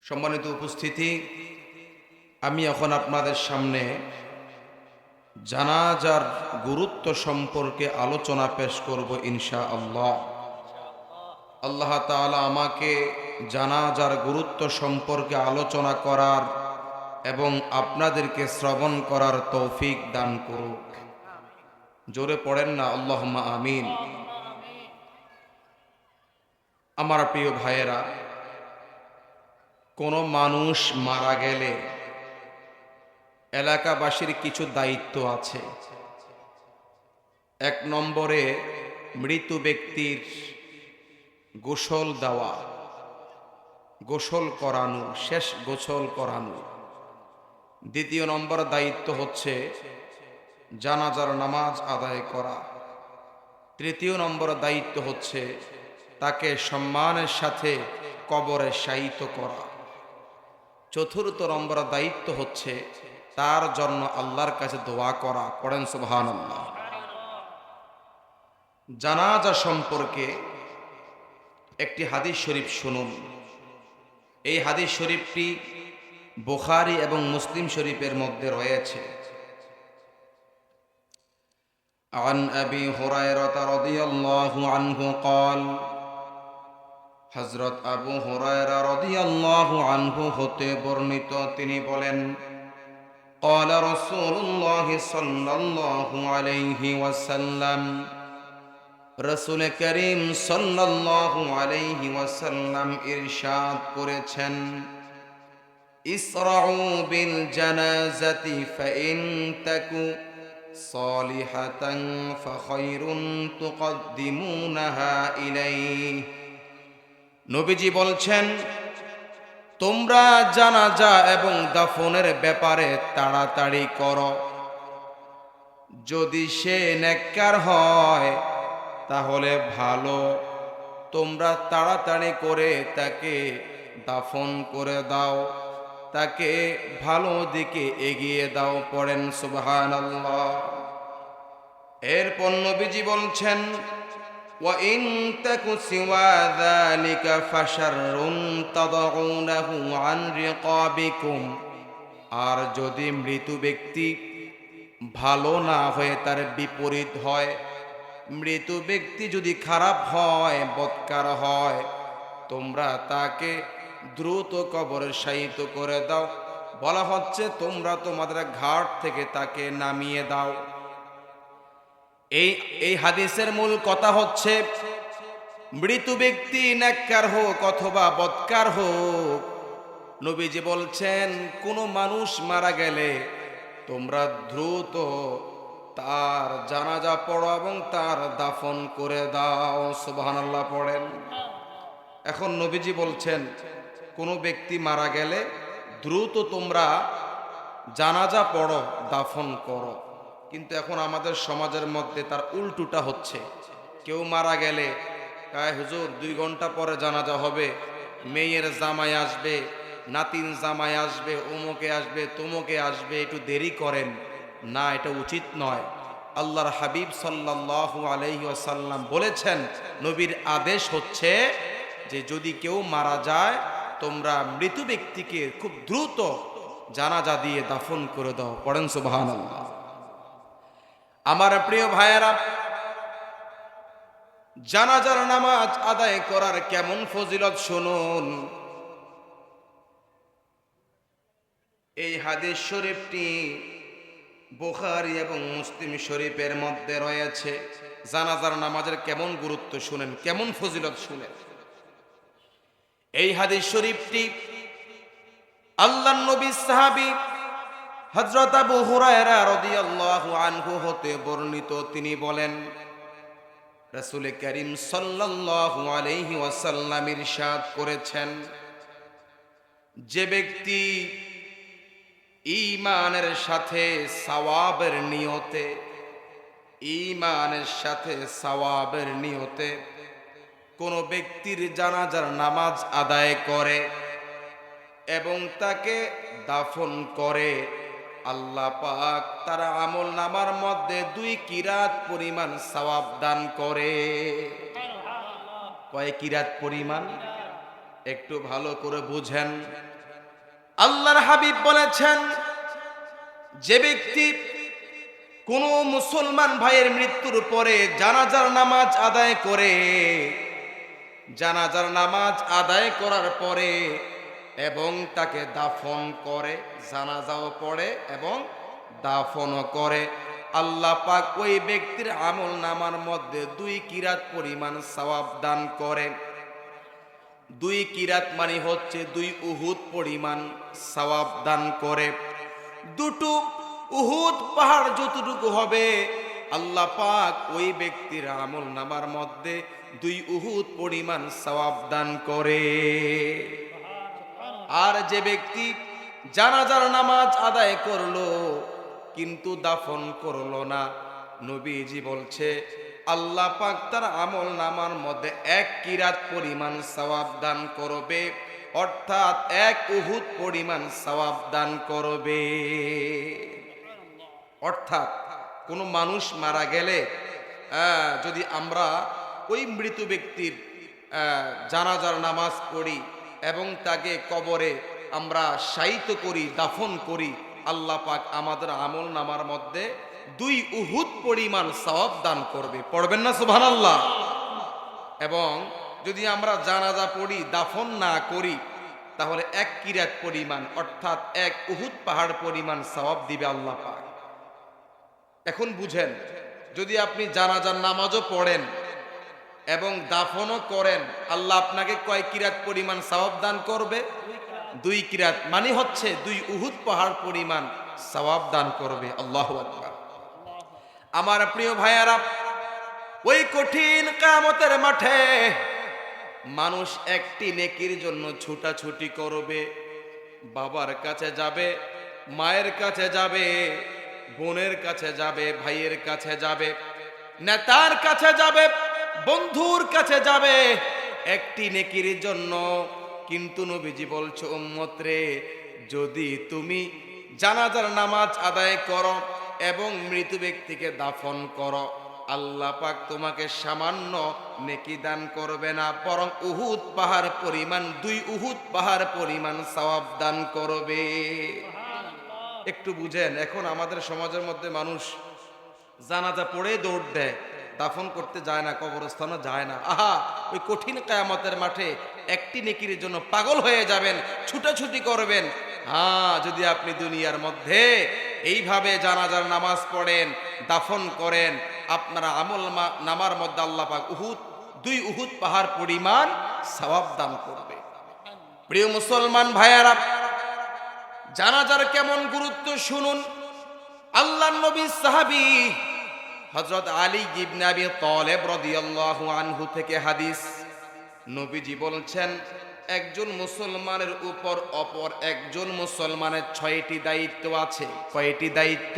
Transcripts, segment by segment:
সম্মানিত উপস্থিতি, আমি এখন আপনাদের সামনে জানাজার গুরুত্ব সম্পর্কে আলোচনা পেশ করব ইনশাআল্লাহ। আল্লাহ তাআলা আমাকে জানাজার গুরুত্ব সম্পর্কে আলোচনা করার এবং আপনাদেরকে শ্রবণ করার তৌফিক দান করুক। জোরে পড়েন না আল্লাহুম্মা আমিন। আমার প্রিয় ভাইয়েরা, কোনো মানুষ মারা গেলে এলাকাবাসীর কিছু দায়িত্ব আছে। এক নম্বরে মৃত ব্যক্তির গোসল দেওয়া, গোসল করানো, শেষ গোসল করানো। দ্বিতীয় নম্বর দায়িত্ব হচ্ছে জানাজার নামাজ আদায় করা। তৃতীয় নম্বর দায়িত্ব হচ্ছে তাকে সম্মানের সাথে কবরে শায়িত করা। চতুর্থ নম্বর দায়িত্ব হচ্ছে তার জন্য আল্লাহর কাছে দোয়া করা। পড়েন সুবহানাল্লাহ। জানাজা সম্পর্কে একটি হাদিস শরীফ শুনুন। এই হাদিস শরীফটি বুখারী এবং মুসলিম শরীফের মধ্যে রয়েছে। عن أبي هريرة رضي الله عنه قال, হযরত আবু হুরায়রা রাদিয়াল্লাহু আনহু হতে বর্ণিত, তিনি বলেন, قال رسول الله صلى الله عليه وسلم, রাসূল করিম সাল্লাল্লাহু আলাইহি ওয়াসাল্লাম ইরশাদ করেছেন, ইসরাউ বিল জানাজাতি ফাইন তাকু সালিহাতান ফাখায়রুন তুকদ্দিমুনাহা ইলাইহি। নবীজি বলছেন, তোমরা জানাজা এবং দাফনের ব্যাপারে তাড়াতাড়ি করো। যদি সে নেককার হয় তাহলে ভালো, তোমরা তাড়াতাড়ি করে তাকে দাফন করে দাও, তাকে ভালো দিকে এগিয়ে দাও। পড়েন সুবহানাল্লাহ। এরপর নবীজি বলছেন, وَإِن تَكُ سِوَى ذَلِكَ فَشَرٌّ تَضَعُونَهُ عَنْ رِقَابِكُمْ। আর যদি মৃত ব্যক্তি ভালো না হয়ে তার বিপরীত হয়, মৃত ব্যক্তি যদি খারাপ হয়, বদকার হয়, তোমরা তাকে দ্রুত কবরে শায়িত করে দাও। বলা হচ্ছে তোমরা তোমাদের ঘাট থেকে তাকে নামিয়ে দাও। এই হাদিসের মূল কথা হচ্ছে, মৃত ব্যক্তি নেককার হোক অথবা বদকার হোক, নবীজি বলছেন কোনো মানুষ মারা গেলে তোমরা দ্রুত তার জানাজা পড়ো এবং তার দাফন করে দাও। সুবহানাল্লাহ পড়েন। এখন নবীজি বলছেন কোনো ব্যক্তি মারা গেলে দ্রুত তোমরা জানাজা পড়ো, দাফন করো। কিন্তু এখন আমাদের সমাজের মধ্যে তার উল্টোটা হচ্ছে। কেউ মারা গেলে কয়, হুজুর 2 ঘন্টা পরে জানাজা হবে, মেয়ের জামাই আসবে, নাতিন জামাই আসবে, অমুকে আসবে, তমুকে আসবে, একটু দেরি করেন। না, এটা উচিত নয়। আল্লাহর হাবিব সাল্লাল্লাহু আলাইহি ওয়াসাল্লাম বলেছেন, নবীর আদেশ হচ্ছে যে যদি কেউ মারা যায় তোমরা মৃত ব্যক্তিকে খুব দ্রুত জানাজা দিয়ে দাফন করে দাও। পড়েন সুবহানাল্লাহ। আমার প্রিয় ভাইয়েরা, জানাজার নামাজ আদায় করার কেমন ফজিলত শুনুন। এই হাদিস শরীফটি বুখারী এবং মুসলিম শরীফের মধ্যে রয়েছে। জানাজার নামাজের কেমন গুরুত্ব শুনেন, কেমন ফজিলত শুনেন। এই হাদিস শরীফটি আল্লাহর নবী সাহাবী হযরত আবু হুরায়রা রাদিয়াল্লাহু আনহু হতে বর্ণিত, তিনি বলেন, রাসূল করিম সাল্লাল্লাহু আলাইহি ওয়াসাল্লাম ইরশাদ করেছেন, যে ব্যক্তি ঈমানের সাথে সওয়াবের নিয়তে, ঈমানের সাথে সওয়াবের নিয়তে কোন ব্যক্তির জানাজার নামাজ আদায় করে এবং তাকে দাফন করে, আল্লাহ পাক তার আমল নামার মধ্যে 2 কিরাত পরিমাণ সওয়াব দান করে। কয় কিরাত পরিমাণ? একটু ভালো করে বুঝেন। আল্লাহর হাবিব বলেছেন, যে ব্যক্তি কোন মুসলমান ভাইয়ের মৃত্যুর পরে জানাজার নামাজ আদায় করে, জানাজার নামাজ আদায় করার পরে এবং তাকে দাফন করে, জানাজাও পড়ে এবং দাফনও করে, আল্লাহ পাক ওই ব্যক্তির আমল নামার মধ্যে 2 কিরাত পরিমাণ সওয়াব দান করে। 2 কিরাত মানে হচ্ছে 2 উহুদ পরিমাণ সওয়াব দান করে। 2টো উহুদ পাহাড় যতটুকু হবে, আল্লাহ পাক ওই ব্যক্তির আমল নামার মধ্যে 2 উহুদ পরিমাণ সওয়াব দান করে। আর যে ব্যক্তি জানাজার নামাজ আদায় করলো কিন্তু দাফন করলো না, নবীজি বলছে আল্লাহ পাক তার আমল নামার মধ্যে 1 কিরাত পরিমাণ সওয়াব দান করবে, অর্থাৎ 1 উহুদ পরিমাণ সওয়াব দান করবে। অর্থাৎ কোনো মানুষ মারা গেলে যদি আমরা ওই মৃত ব্যক্তির জানাজার নামাজ পড়ি এবং তাকে কবরে আমরা শায়িত করি, দাফন করি, আল্লাহ পাক আমাদের আমল নামার মধ্যে 2 উহুদ পরিমাণ সওয়াব দান করবে। পড়বেন না সুবহানাল্লাহ? এবং যদি আমরা জানাজা পড়ি, দাফন না করি, তাহলে 1 কিরাত পরিমাণ অর্থাৎ 1 উহুদ পাহাড় পরিমাণ সওয়াব দিবে আল্লাহ পাক। এখন বুঝেন, যদি আপনি জানাজার নামাজও পড়েন এবং দাফনও করেন, আল্লাহ আপনাকে কয় কিরাত পরিমাণ সওয়াব দান করবে? 2 কিরাত, মানে হচ্ছে 2 উহুদ পাহাড় পরিমাণ সওয়াব দান করবে। আল্লাহু আকবার। আমার প্রিয় ভাইয়ারা, ওই কঠিন কিয়ামতের মাঠে মানুষ একটি নেকির জন্য ছুটাছুটি করবে। বাবার কাছে যাবে, মায়ের কাছে যাবে, বোনের কাছে যাবে, ভাইয়ের কাছে যাবে, নেতার কাছে যাবে, বন্ধুর কাছে যাবে একটি নেকির জন্য। কিন্তু নবীজি বলছে, উম্মত রে, যদি তুমি জানাজার নামাজ আদায় করো এবং মৃত ব্যক্তিকে দাফন করো, আল্লাহ পাক তোমাকে সামান্য নেকি দান করবে না, বরং উহুদ পাহাড় পরিমাণ 2 উহুদ পাহাড় পরিমাণ সওয়াব দান করবে। একটু বুঝেন, এখন আমাদের সমাজের মধ্যে মানুষ জানাজা পড়ে দৌড় দেয়, দাফন করতে যায় না, কবরস্থানও যায় না। আহা, ওই কঠিন কিয়ামতের মাঠে একটি নেকির জন্য পাগল হয়ে যাবেন, ছুটাছুটি করবেন। হ্যাঁ, যদি আপনি দুনিয়ার মধ্যে এইভাবে জানাজার নামাজ পড়েন, দাফন করেন, আপনার আমল নামার মধ্যে আল্লাহ পাক 2 উহুদ পাহাড় পরিমাণ সওয়াব দান করবে। প্রিয় মুসলমান ভাইয়ারা, জানাজার কেমন গুরুত্ব শুনুন। আল্লাহর নবী সাহাবী হযরত আলী ইবনে আবি তালেব রাদিয়াল্লাহু আনহু থেকে হাদিস, নবীজি বলছেন, একজন মুসলমানের উপর অপর একজন মুসলমানের 6টি দায়িত্ব আছে। কয়টি দায়িত্ব?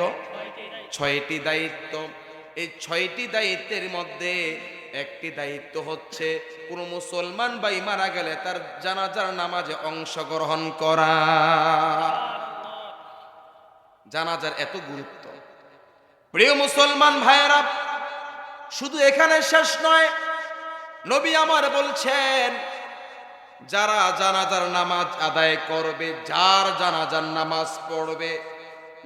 6টি দায়িত্ব। এই 6টি দায়িত্বের মধ্যে একটি দায়িত্ব হচ্ছে কোন মুসলমান ভাই মারা গেলে তার জানাজার নামাজে অংশগ্রহণ করা। জানাজার এত গুরুত্ব। প্রিয় মুসলমান ভাইয়েরা, শুধু এখানে শেষ নয়, নবী আমার বলছেন, যারা জানাজার নামাজ আদায় করবে, যার জানাজার নামাজ পড়বে,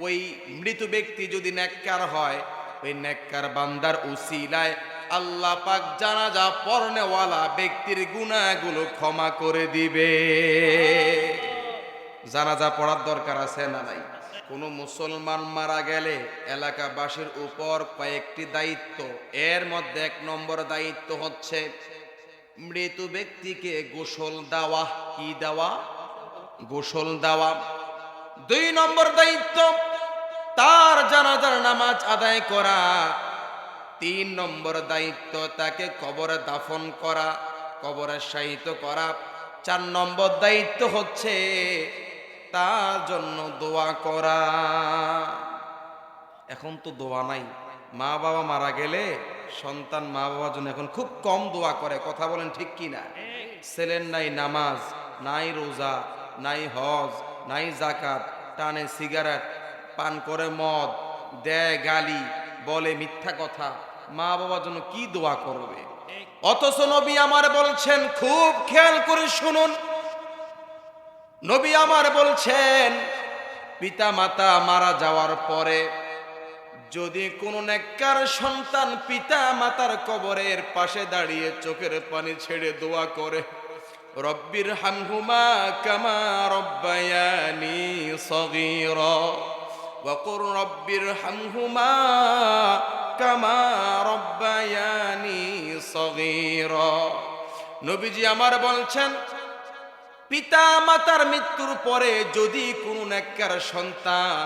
ওই মৃত ব্যক্তি যদি নেককার হয়, ওই নেককার বান্দার উসিলায় আল্লাহ পাক জানাজা পড়নেওয়ালা ব্যক্তির গুনাহগুলো ক্ষমা করে দিবে। জানাজা পড়ার দরকার আছে না নাই? কোনো মুসলমান মারা গেলে এলাকাবাসীর উপর কয়েকটি দায়িত্ব। এর মধ্যে 1 নম্বর দায়িত্ব হচ্ছে মৃত ব্যক্তিকে গোসল দেওয়া। কি দেওয়া? গোসল দেওয়া। 2 নম্বর দায়িত্ব তার জানাজার নামাজ আদায় করা। 3 নম্বর দায়িত্ব তাকে কবরে দাফন করা, কবরে শায়িত করা। 4 নম্বর দায়িত্ব হচ্ছে তার জন্য দোয়া করা। এখন তো দোয়া নাই। মা বাবা মারা গেলে সন্তান মা বাবার জন্য এখন খুব কম দোয়া করে। কথা বলেন ঠিক কি না? ছেলের নাই নামাজ, নাই রোজা, নাই হজ, নাই যাকাত, টানে সিগারেট, পান করে মদ, দেয় গালি, বলে মিথ্যা কথা, মা বাবার জন্য কি দোয়া করবে? অথচ নবী আমার বলছেন, খুব খেয়াল করে শুনুন, নবী আমার বলছেন, পিতা মাতা মারা যাওয়ার পরে যদি কোনো নেককার সন্তান পিতা মাতার কবরের পাশে দাঁড়িয়ে চোখের পানি ছেড়ে দোয়া করে, রব্বির হামহুমা কামা রব্বায়ানি সগীরা ওয়া কুর রব্বির হামহুমা কামা রব্বায়ানি সগীরা। নবীজি আমার বলছেন, পিতা মাতার মৃত্যুর পরে যদি কোনো নেককার সন্তান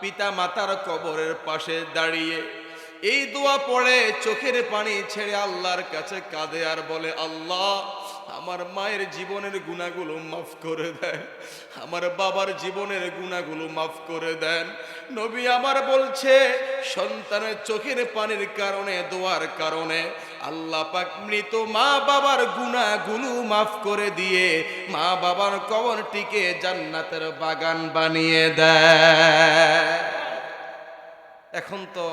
পিতা মাতার কবরের পাশে দাঁড়িয়ে এই দোয়া পড়ে, চোখের পানি ছেড়ে আল্লাহর কাছে কাঁদে আর বলে, আল্লাহ আমার মায়ের জীবনের গুনাহগুলো মাফ করে দেন, আমার বাবার জীবনের গুনাহগুলো মাফ করে দেন। নবী আমার বলছে, সন্তানের চোখের পানির কারণে, দোয়ার কারণে আল্লাহ পাক মৃত মা বাবার গুনাহগুলো মাফ করে দিয়ে মা বাবার কবরটিকে জান্নাতের বাগান বানিয়ে দেয়। এখন তো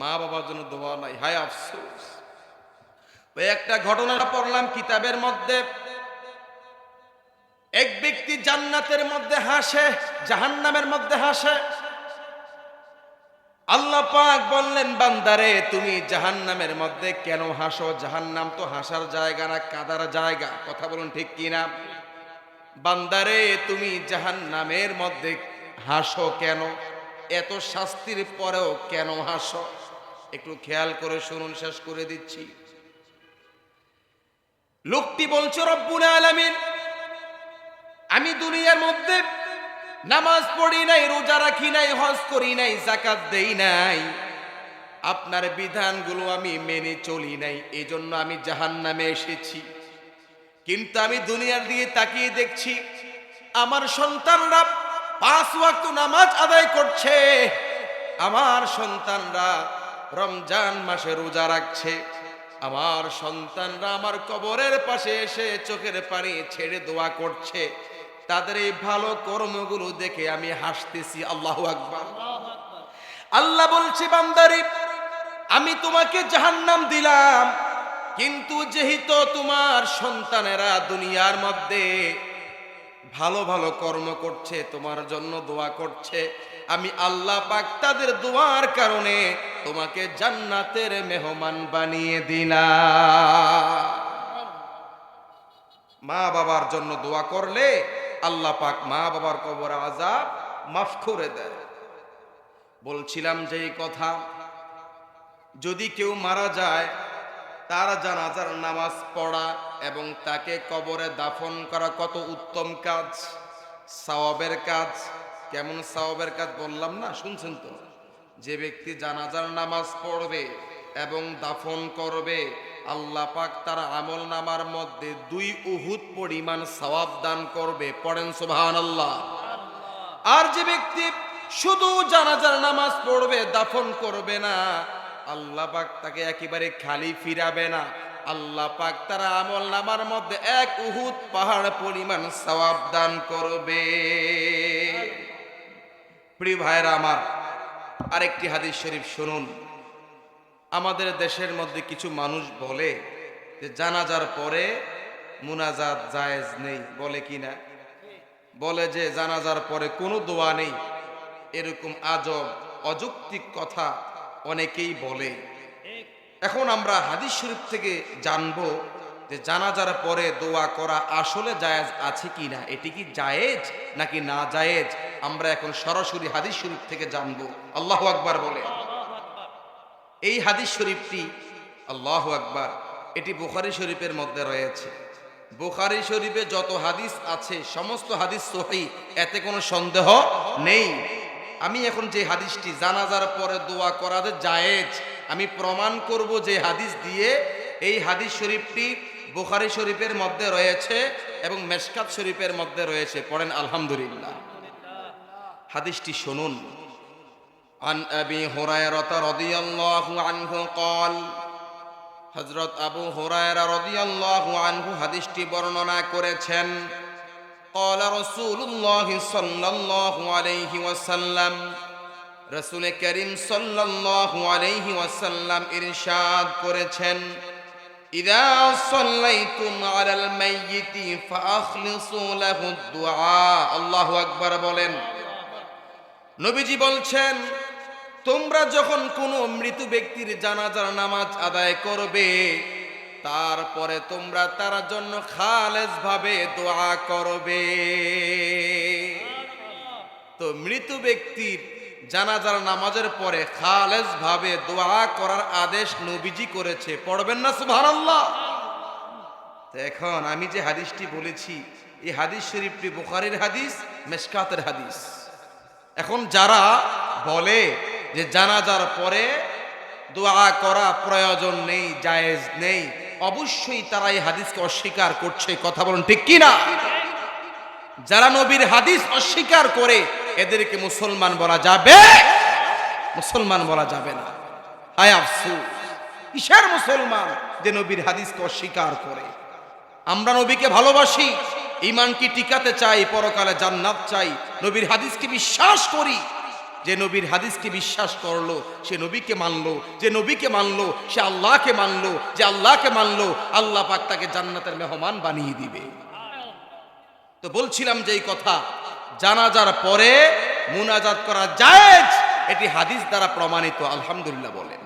মা বাবার জন্য দোয়া নাই, হায় আফসোস। ওই একটা ঘটনা পড়লাম কিতাবের মধ্যে, এক ব্যক্তি জান্নাতের মধ্যে হাসে, জাহান্নামের মধ্যে হাসে। আল্লাহ পাক বললেন, বান্দারে তুমি জাহান্নামের মধ্যে কেন হাসো? জাহান্নাম তো হাসার জায়গা না, কাদার জায়গা। কথা বলুন ঠিক কিনা? বান্দারে তুমি জাহান্নামের মধ্যে হাসো কেন? এত শাস্তির পরেও কেন হাসো? একটু খেয়াল করে শুনুন, শেষ করে দিচ্ছি। লোকটি বলছে, রব্বুল আলামিন, আমি দুনিয়ার মধ্যে নামাজ পড়ি নাই, রোজা রাখি নাই, হজ করি নাই, যাকাত দেই নাই, আপনার বিধানগুলো আমি মেনে চলি নাই, এই জন্য আমি জাহান্নামে এসেছি। কিন্তু আমি দুনিয়ার দিকে তাকিয়ে দেখছি আমার সন্তানরা 5 ওয়াক্ত নামাজ আদায় করছে, আমার সন্তানরা রমজান মাসে রোজা রাখছে, আমার সন্তানরা আমার কবরের পাশে এসে চোখের পানি ছেড়ে দোয়া করছে। তাদের এই ভালো কর্মগুলো দেখে আমি হাসতেছি। আল্লাহু আকবার। আল্লাহ বলছে, বান্দারে আমি তোমাকে জাহান্নাম দিলাম, কিন্তু যেহেতু তোমার সন্তানেরা দুনিয়ার মধ্যে ভালো ভালো কর্ম করছে, তোমার জন্য দোয়া করছে, আমি আল্লাহ পাক তাদের দোয়ার কারণে তোমাকে জান্নাতের মেহমান বানিয়ে দিলাম। মা বাবার জন্য দোয়া করলে আল্লাহ পাক মা বাবার কবর আযাব মাফ করে দেয়। বলছিলাম যে এই কথা, যদি কেউ মারা যায় তার জানাজার নামাজ পড়া এবং তাকে কবরে দাফন করা কত উত্তম কাজ, সওয়াবের কাজ। কেমন সওয়াবের কাজ বললাম না? শুনছেন তো? যে ব্যক্তি জানাজার নামাজ পড়বে এবং দাফন করবে, আল্লাহ পাক তার আমল নামার মধ্যে 2 উহুদ পরিমাণ সওয়াব দান করবে। পড়েন সুবহানাল্লাহ। আর যে ব্যক্তি শুধু জানাজার নামাজ পড়বে, দাফন করবে না, আল্লাহ পাক তাকে একেবারে খালি ফিরাবে না, আল্লাহ পাক তার আমল নামার মধ্যে 1 উহুদ পাহাড় পরিমাণ সওয়াব দান করবে। প্রিয় ভাইরা আমার, আরেকটি হাদিস শরীফ শুনুন। আমাদের দেশের মধ্যে কিছু মানুষ বলে যে জানাজার পরে মুনাজাত জায়েজ নেই, বলে কি না? বলে যে জানাজার পরে কোনো দোয়া নেই, এরকম আজব অযৌক্তিক কথা অনেকেই বলে। এখন আমরা হাদিস শরীফ থেকে জানবো যে জানাজার পরে দোয়া করা আসলে জায়েজ আছে কি না, এটি কি জায়েজ নাকি না জায়েজ, আমরা এখন সরাসরি হাদিস শরীফ থেকে জানবো। আল্লাহু আকবার বলে। এই হাদিস শরীফটি, আল্লাহু আকবার, এটি বুখারী শরীফের মধ্যে রয়েছে। বুখারী শরীফে যত হাদিস আছে সমস্ত হাদিস সহিহ, এতে কোনো সন্দেহ নেই। আমি এখন যে হাদিসটি জানাজার পরে দোয়া করা যে জায়েজ, আমি প্রমাণ করব যে হাদিস দিয়ে। এই হাদিস শরীফটি বুখারী শরীফের মধ্যে রয়েছে এবং মেশকাত শরীফের মধ্যে রয়েছে। পড়েন আলহামদুলিল্লাহ। হাদিসটি শুনুন। আন আবি হুরায়রা রাদিয়াল্লাহু আনহু قال, হযরত আবু হুরায়রা রাদিয়াল্লাহু আনহু হাদিসটি বর্ণনা করেছেন। قال রাসূলুল্লাহ সাল্লাল্লাহু আলাইহি ওয়াসাল্লাম, রাসূল করিম সাল্লাল্লাহু আলাইহি ওয়াসাল্লাম ইরশাদ করেছেন, ইযা সাল্লাইতুম আলাল মাইয়িতি ফাআখলিসু লাহু দুআ। আল্লাহু আকবার বলেন। নবীজি বলছেন, তোমরা যখন কোনো মৃত ব্যক্তির জানাজার নামাজ আদায় করবে, তারপরে তোমরা তার জন্য খালেস ভাবে দোয়া করবে। তো মৃত ব্যক্তির জানাজার নামাজের পরে খালেস ভাবে দোয়া করার আদেশ নবীজি করেছে, পড়বেন না সুবহানাল্লাহ? তো এখন আমি যে হাদিসটি বলেছি, এই হাদিস শরীফটি বুখারীর হাদিস, মিশকাতের হাদিস। এখন যারা বলে যে জানাজার পরে দোয়া করা প্রয়োজন নেই, জায়েজ নেই, অবশ্যই তারা এই হাদিসকে অস্বীকার করছে। কথা বলুন ঠিক কি না? যারা নবীর হাদিস অস্বীকার করে এদেরকে মুসলমান বলা যাবে? মুসলমান বলা যাবে না। হায় আফসোস, কিসের মুসলমান যে নবীর হাদিসকে অস্বীকার করে? আমরা নবীকে ভালোবাসি, ঈমানকে টিকাতে চাই, পরকালে জান্নাত চাই, নবীর হাদিসকে বিশ্বাস করি। যে নবীর হাদিসকে বিশ্বাস করলো সে নবীকে মানলো, যে নবীকে মানলো সে আল্লাহকে মানলো, যে আল্লাহকে মানলো আল্লাহ পাক তাকে জান্নাতের মেহমান বানিয়ে দিবে। তো বলছিলাম যে এই কথা, জানাজার পরে মুনাজাত করা জায়েজ, এটি হাদিস দ্বারা প্রমাণিত। আলহামদুলিল্লাহ বলে।